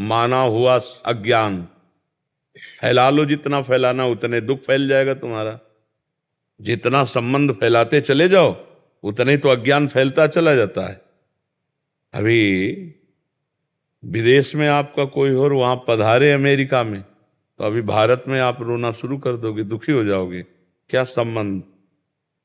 माना हुआ अज्ञान। फैला लो, जितना फैलाना उतने दुख फैल जाएगा तुम्हारा। जितना संबंध फैलाते चले जाओ उतने तो अज्ञान फैलता चला जाता है। अभी विदेश में आपका कोई और वहां पधारे अमेरिका में, तो अभी भारत में आप रोना शुरू कर दोगे, दुखी हो जाओगे। क्या संबंध?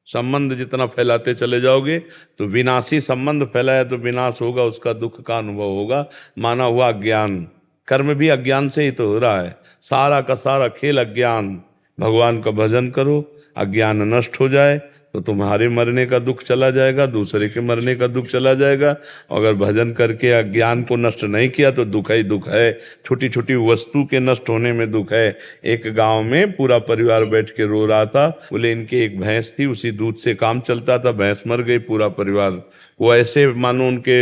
संबंध जितना फैलाते चले जाओगे तो विनाशी संबंध फैलाया तो विनाश होगा, उसका दुख का अनुभव होगा। माना हुआ अज्ञान, कर्म भी अज्ञान से ही तो हो रहा है। सारा का सारा खेल अज्ञान। भगवान का भजन करो, अज्ञान नष्ट हो जाए तो तुम्हारे मरने का दुख चला जाएगा, दूसरे के मरने का दुख चला जाएगा। अगर भजन करके अज्ञान को नष्ट नहीं किया तो दुख ही दुख है। छोटी छोटी वस्तु के नष्ट होने में दुख है। एक गांव में पूरा परिवार बैठ के रो रहा था। बोले इनकी एक भैंस थी, उसी दूध से काम चलता था, भैंस मर गई, पूरा परिवार वो ऐसे मानो उनके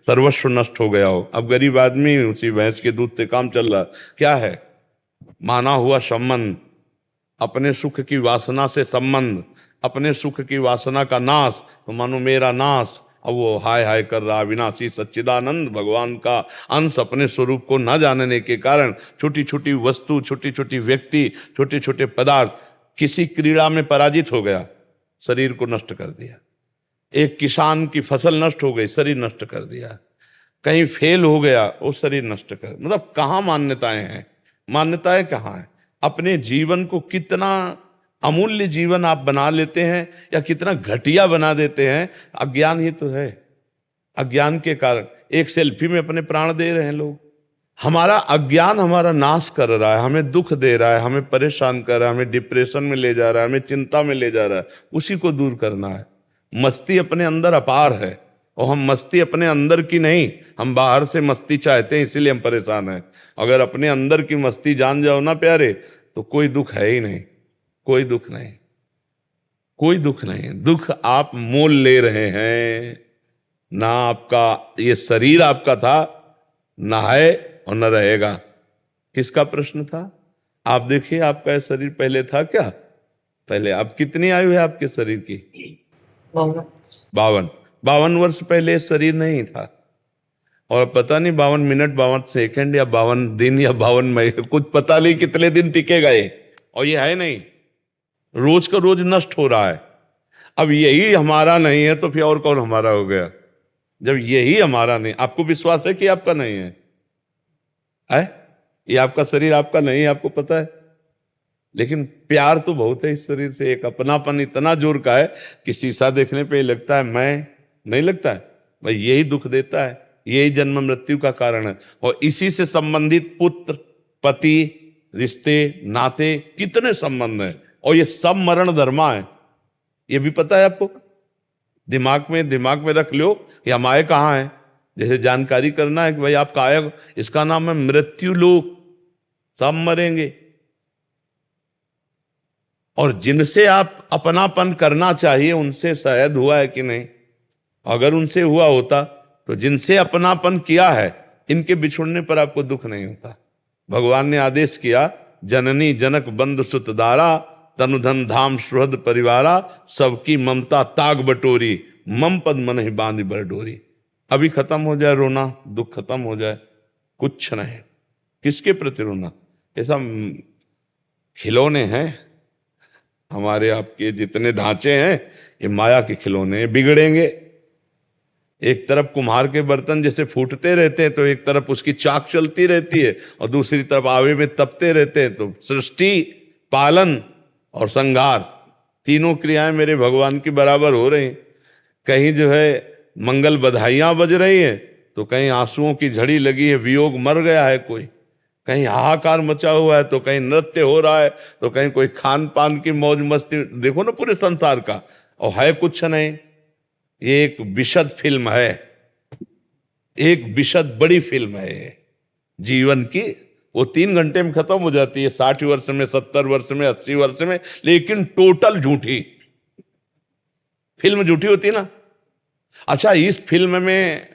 सर्वस्व नष्ट हो गया हो। अब गरीब आदमी उसी भैंस के दूध से काम चल रहा। क्या है? माना हुआ संबंध, अपने सुख की वासना से संबंध, अपने सुख की वासना का नाश, तो मानो मेरा नाश। अब वो हाय हाय कर रहा। विनाशी सच्चिदानंद भगवान का अंश अपने स्वरूप को न जानने के कारण छोटी छोटी वस्तु, छोटी छोटी व्यक्ति, छोटे छोटे पदार्थ, किसी क्रीड़ा में पराजित हो गया, शरीर को नष्ट कर दिया। एक किसान की फसल नष्ट हो गई, शरीर नष्ट कर दिया। कहीं फेल हो गया, वो शरीर नष्ट कर, मतलब कहाँ मान्यताएं हैं? मान्यताएं कहाँ है? अपने जीवन को कितना अमूल्य जीवन आप बना लेते हैं या कितना घटिया बना देते हैं, अज्ञान ही तो है। अज्ञान के कारण एक सेल्फी में अपने प्राण दे रहे हैं लोग। हमारा अज्ञान हमारा नाश कर रहा है, हमें दुख दे रहा है, हमें परेशान कर रहा है, हमें डिप्रेशन में ले जा रहा है, हमें चिंता में ले जा रहा है। उसी को दूर करना है। मस्ती अपने अंदर अपार है, और हम मस्ती अपने अंदर की नहीं, हम बाहर से मस्ती चाहते हैं, इसीलिए हम परेशान हैं। अगर अपने अंदर की मस्ती जान जाओ ना प्यारे, तो कोई दुख है ही नहीं, कोई दुख नहीं, कोई दुख नहीं। दुख आप मोल ले रहे हैं ना। आपका ये शरीर आपका था, ना है और न रहेगा। किसका प्रश्न था? आप देखिए, आपका शरीर पहले था क्या? पहले आप कितनी आयु है आपके शरीर की? 52। 52 वर्ष पहले शरीर नहीं था। और पता नहीं 52 मिनट, 52 सेकंड या 52 दिन या 52 महीने, कुछ पता नहीं कितने दिन टिकेगा ये। और ये है नहीं, रोज का रोज नष्ट हो रहा है। अब यही हमारा नहीं है तो फिर और कौन हमारा हो गया? जब यही हमारा नहीं, आपको विश्वास है कि आपका नहीं है? ये आपका शरीर आपका नहीं है, आपको पता है। लेकिन प्यार तो बहुत है इस शरीर से, एक अपनापन इतना जोर का है कि शीशा देखने पे लगता है मैं, नहीं लगता है भाई। यही दुख देता है, यही जन्म मृत्यु का कारण है। और इसी से संबंधित पुत्र, पति, रिश्ते, नाते, कितने संबंध हैं, और ये सब मरण धर्मा है। ये भी पता है आपको? दिमाग में रख लो, ये हम आए कहाँ हैं। जैसे जानकारी करना है कि भाई आप आए, इसका नाम है मृत्यु लोक। सब मरेंगे। और जिनसे आप अपनापन करना चाहिए उनसे शायद हुआ है कि नहीं? अगर उनसे हुआ होता तो जिनसे अपनापन किया है, इनके बिछुड़ने पर आपको दुख नहीं होता। भगवान ने आदेश किया, जननी जनक बंधु सुत दारा, तनुधन धाम सुहृद परिवारा, सबकी ममता ताग बटोरी, मम पद मन ही बांध बर डोरी। अभी खत्म हो जाए रोना, दुख खत्म हो जाए, कुछ नहीं। किसके प्रति रोना? ये सब खिलौने हैं। हमारे आपके जितने ढांचे हैं ये माया के खिलौने, बिगड़ेंगे। एक तरफ कुम्हार के बर्तन जैसे फूटते रहते हैं तो एक तरफ उसकी चाक चलती रहती है, और दूसरी तरफ आवे में तपते रहते हैं। तो सृष्टि, पालन और संहार, तीनों क्रियाएं मेरे भगवान की बराबर हो रही। कहीं जो है मंगल बधाइयां बज रही हैं, तो कहीं आंसुओं की झड़ी लगी है, वियोग मर गया है कोई, कहीं हाहाकार मचा हुआ है, तो कहीं नृत्य हो रहा है, तो कहीं कोई खान पान की मौज मस्ती। देखो ना पूरे संसार का, और है कुछ नहीं। ये एक विशद फिल्म है, एक विशद बड़ी फिल्म है ये जीवन की। वो 3 घंटे में खत्म हो जाती है, 60 वर्ष में, 70 वर्ष में, 80 वर्ष में, लेकिन टोटल झूठी फिल्म। झूठी होती ना। अच्छा, इस फिल्म में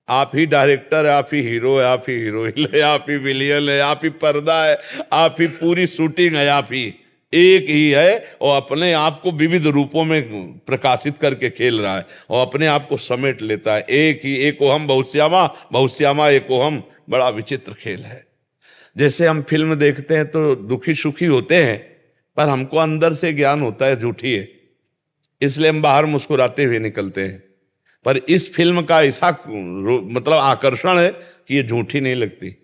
आप ही डायरेक्टर है, आप ही हीरो है, आप ही हीरोइन है, आप ही विलियन है, आप ही पर्दा है, आप ही पूरी शूटिंग है, आप ही। एक ही है और अपने आप को विविध रूपों में प्रकाशित करके खेल रहा है और अपने आप को समेट लेता है। एक ही, एको हम बहुश्यामा, बहुश्यामा एको हम। बड़ा विचित्र खेल है। जैसे हम फिल्म देखते हैं तो दुखी सुखी होते हैं, पर हमको अंदर से ज्ञान होता है झूठी है, इसलिए हम बाहर मुस्कुराते हुए निकलते हैं। पर इस फिल्म का ऐसा मतलब आकर्षण है कि ये झूठी नहीं लगती,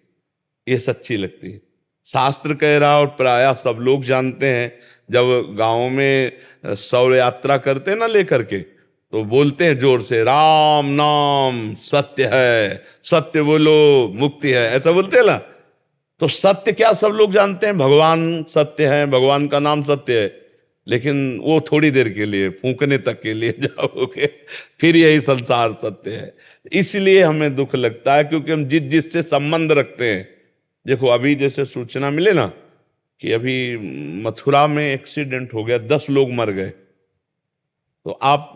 ये सच्ची लगती है। शास्त्र कह रहा और प्रायः सब लोग जानते हैं, जब गांव में शव यात्रा करते हैं ना लेकर के, तो बोलते हैं जोर से, राम नाम सत्य है, सत्य बोलो मुक्ति है, ऐसा बोलते हैं ना। तो सत्य क्या सब लोग जानते हैं, भगवान सत्य है, भगवान का नाम सत्य है, लेकिन वो थोड़ी देर के लिए, फूंकने तक के लिए जाओगे, फिर यही संसार सत्य है। इसलिए हमें दुख लगता है, क्योंकि हम जिससे संबंध रखते हैं। देखो अभी जैसे सूचना मिले ना कि अभी मथुरा में एक्सीडेंट हो गया, 10 लोग मर गए, तो आप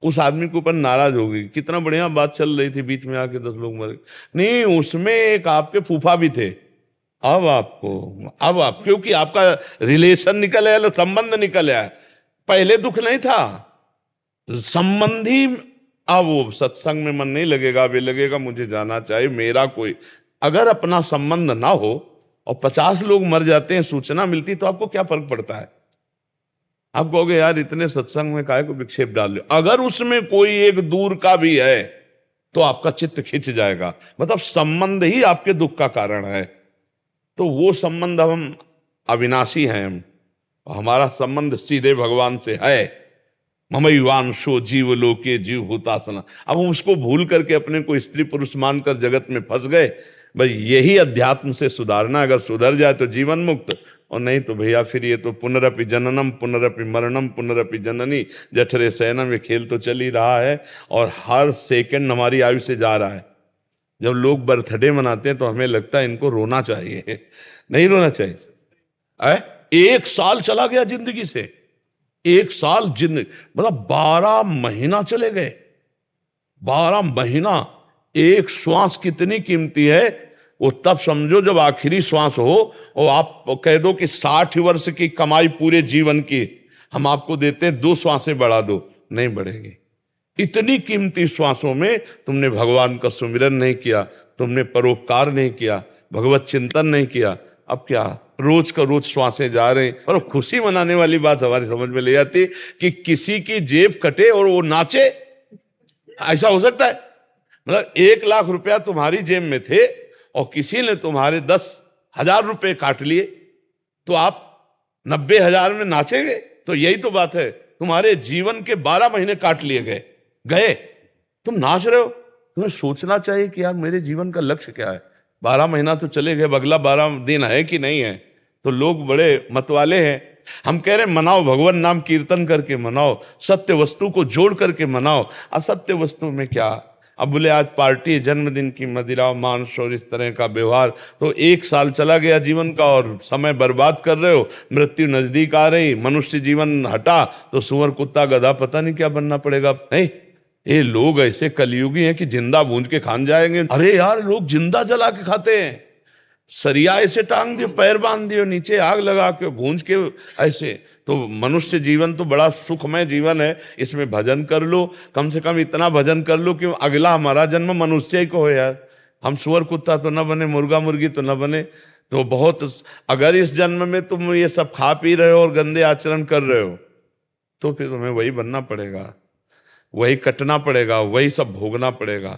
उस आदमी के ऊपर नाराज होगी, कितना बढ़िया बात चल रही थी, बीच में आके 10 लोग मर गए। नहीं, उसमें एक आपके फूफा भी थे। अब आप क्योंकि आपका रिलेशन निकल आया, संबंध निकल आया, पहले दुख नहीं था, संबंधी। अब वो सत्संग में मन नहीं लगेगा, वे लगेगा मुझे जाना चाहिए, मेरा कोई। अगर अपना संबंध ना हो और 50 लोग मर जाते हैं, सूचना मिलती, तो आपको क्या फर्क पड़ता है? आप कहोगे यार इतने सत्संग में काहे को विक्षेप डाल रहे हो। अगर उसमें कोई एक दूर का भी है तो आपका चित्त खिंच जाएगा, मतलब संबंध ही आपके दुख का कारण है। तो वो संबंध, हम अविनाशी हैं, हमारा संबंध सीधे भगवान से है। ममैवांशो जीव लोके जीव भूतासना। अब हम उसको भूल करके अपने को स्त्री पुरुष मानकर जगत में फंस गए। भाई यही अध्यात्म से सुधारना, अगर सुधर जाए तो जीवन मुक्त, और नहीं तो भैया फिर ये तो पुनरपि जननम पुनरपि मरणम पुनरपि जननी जठरे शयनम, ये खेल तो चल ही रहा है और हर सेकंड हमारी आयु से जा रहा है। जब लोग बर्थडे मनाते हैं तो हमें लगता है इनको रोना चाहिए, नहीं रोना चाहिए। 1 साल चला गया जिंदगी से, 1 साल जिंदगी, मतलब 12 महीना चले गए। 12 महीना, एक श्वास कितनी कीमती है वो तब समझो जब आखिरी श्वास हो और आप कह दो कि 60 वर्ष की कमाई पूरे जीवन की हम आपको देते हैं, 2 श्वासें बढ़ा दो, नहीं बढ़ेगी। इतनी कीमती श्वासों में तुमने भगवान का सुमिरन नहीं किया, तुमने परोपकार नहीं किया, भगवत चिंतन नहीं किया। अब क्या रोज का रोज श्वासें जा रहे हैं। और खुशी मनाने वाली बात हमारी समझ में ले आती कि किसी की जेब कटे और वो नाचे, ऐसा हो सकता है? मतलब 1 लाख रुपया तुम्हारी जेब में थे और किसी ने तुम्हारे 10,000 रुपए काट लिए, तो आप 90,000 में नाचेंगे? तो यही तो बात है, तुम्हारे जीवन के 12 महीने काट लिए गए, तुम नाच रहे हो। तुम्हें सोचना चाहिए कि यार मेरे जीवन का लक्ष्य क्या है। 12 महीना तो चले गए, अगला 12 दिन है कि नहीं है। तो लोग बड़े मतवाले हैं। हम कह रहे हैं मनाओ, भगवान नाम कीर्तन करके मनाओ, सत्य वस्तु को जोड़ करके मनाओ। असत्य वस्तु में क्या? अब बोले आज पार्टी है, जन्मदिन की मदिरा मांस और इस तरह का व्यवहार, तो 1 साल चला गया जीवन का और समय बर्बाद कर रहे हो। मृत्यु नजदीक आ रही, मनुष्य जीवन हटा तो सुअर कुत्ता गधा पता नहीं क्या बनना पड़ेगा। नहीं, ये लोग ऐसे कलयुगी हैं कि जिंदा भूंज के खान जाएंगे। अरे यार लोग जिंदा जला के खाते हैं, सरिया ऐसे टांग दियो, पैर बांध दियो, नीचे आग लगा के भूंज के ऐसे। तो मनुष्य जीवन तो बड़ा सुखमय जीवन है, इसमें भजन कर लो, कम से कम इतना भजन कर लो कि अगला हमारा जन्म मनुष्य ही को हो यार। हम सुअर कुत्ता तो न बने, मुर्गा मुर्गी तो न बने। तो बहुत, अगर इस जन्म में तुम ये सब खा पी रहे हो और गंदे आचरण कर रहे हो तो फिर तुम्हें वही बनना पड़ेगा, वही कटना पड़ेगा, वही सब भोगना पड़ेगा।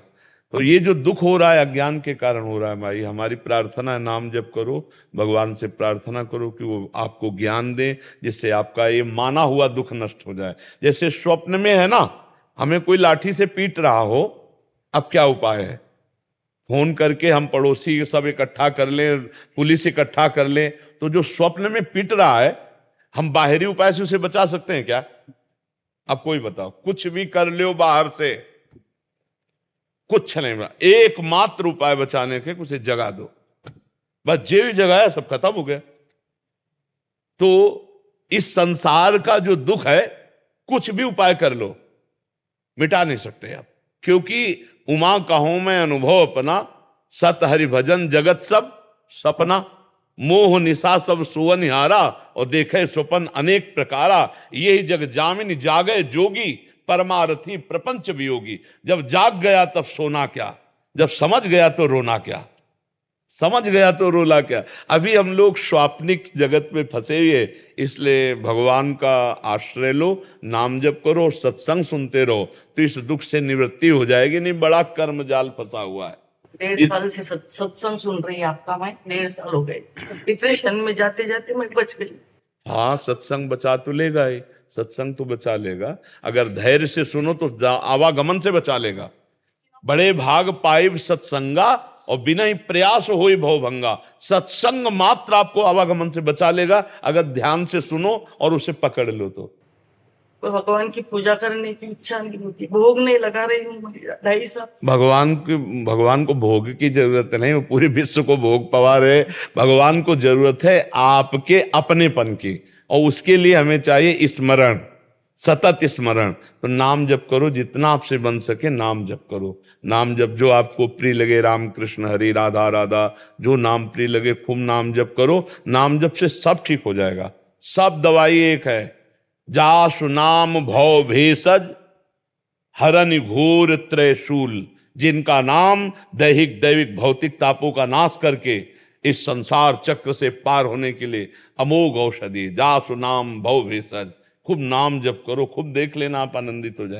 तो ये जो दुख हो रहा है अज्ञान के कारण हो रहा है। भाई हमारी प्रार्थना है, नाम जप करो, भगवान से प्रार्थना करो कि वो आपको ज्ञान दे, जिससे आपका ये माना हुआ दुख नष्ट हो जाए। जैसे स्वप्न में है ना, हमें कोई लाठी से पीट रहा हो, अब क्या उपाय है? फोन करके हम पड़ोसी सब इकट्ठा कर लें, पुलिस इकट्ठा कर लें। तो जो स्वप्न में पीट रहा है, हम बाहरी उपाय से उसे बचा सकते हैं क्या? अब कोई बताओ, कुछ भी कर लो बाहर से, कुछ नहीं। एकमात्र उपाय बचाने के, उसे जगा दो, बस जे भी जगाया सब खत्म हो गया। तो इस संसार का जो दुख है, कुछ भी उपाय कर लो मिटा नहीं सकते आप, क्योंकि उमा कहूं मैं अनुभव अपना, सत हरि भजन जगत सब सपना। मोह निशा सब सुवनिहारा, और देखे स्वपन अनेक प्रकारा। यही जग जामिन जागे जोगी, परमारथी प्रपंच वियोगी। जब जाग गया तब सोना क्या, जब समझ गया तो रोना क्या, समझ गया तो रोला क्या। अभी हम लोग स्वाप्निक जगत में फंसे हुए, इसलिए भगवान का आश्रय लो, नाम जप करो, सत्संग सुनते रहो, तो इस दुख से निवृत्ति हो जाएगी। नहीं बड़ा कर्म जाल फंसा हुआ है। 1.5 साल से सत्संग सुन रही है आपका, मैं 1.5 साल हो गए। डिप्रेशन में जाते जाते मैं बच गई। हाँ, सत्संग बचा तो लेगा ही, सत्संग तो बचा लेगा। अगर धैर्य से सुनो तो आवागमन से बचा लेगा। बड़े भाग पाइब सत्संगा, और बिना ही प्रयास होई भवभंगा। सत्संग मात्र आपको आवागमन से बचा लेगा, अगर ध्यान से सुनो और उसे पकड़ लो तो। भगवान की पूजा करने की इच्छा नहीं होती, भोग नहीं लगा रही हूँ 2.5 साल। भगवान को भोग की जरूरत नहीं, वो पूरे विश्व को भोग पवा रहे। भगवान को जरूरत है आपके अपनेपन की, और उसके लिए हमें चाहिए स्मरण, सतत स्मरण। तो नाम जप करो, जितना आपसे बन सके नाम जप करो। नाम जप जो आपको प्रिय लगे, राम कृष्ण हरि राधा राधा, जो नाम प्रिय लगे खूब नाम जप करो। नाम जप से सब ठीक हो जाएगा, सब दवाई एक है। जासु नाम भव भेषज, हरन घोर त्रयशूल। जिनका नाम दैहिक दैविक भौतिक तापों का नाश करके इस संसार चक्र से पार होने के लिए अमोघ औषधि। जासु नाम भव भेषज, खूब नाम जप करो, खूब देख लेना आप आनंदित हो जाए।